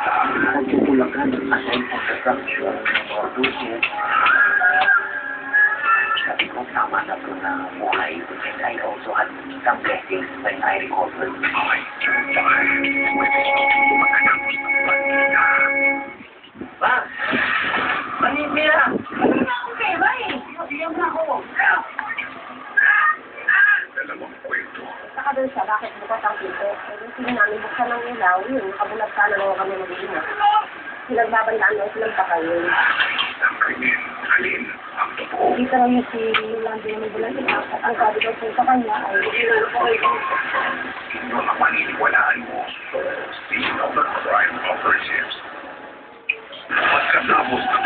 Nagtutulakan aside from the structure ng mga business. Sabi ko, tama na ito na buhay. And I also had some blessings when I recovered. Ba? Manipira! Okay, bye! Iyan na ako. Dalawang kwento. Saka doon siya, bakit bukas ang pinto? Sige namin, buksan ng ilaw, yun, nakabulag ka na lang kami mag-iina. Sinagbabandaan lang silang pakayin. Ang krimen, alin ang totoo. Dito lang yung si Lando yung bulan sila. Ang sabi daw po sa kanya ay, Sino ang paniniwalaan mo? Scene of the crime operatives. Pagkatapos ng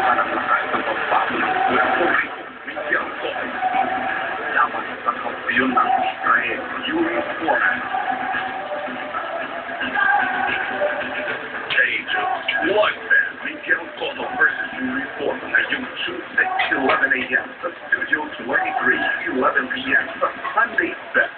parang lakas ng pagbago ng kulay, bigyan ko dapat sa kampiyon ng Israel, Yuri Foreman. Bloodbath, Miguel Cotto versus Yuri Foreman na yung Tuesday, 11 a.m. sa Studio 23, 11 p.m. sa Sunday Best.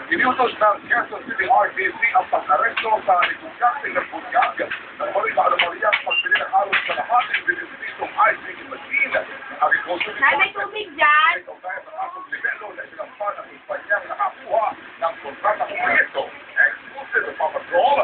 Iniutos ng Quezon City RTC ang pag-aresto sa negosyante ng bunyag ng Marina Maria pagbili ng halos sa lahat ng dinisitong ICT machine. Agriculture may tubig dyan! ito kaya sa asong nivelo na sinampan ang kumpanyang nakakuha ng kontrata ng proyekto. Exclusive Papatrol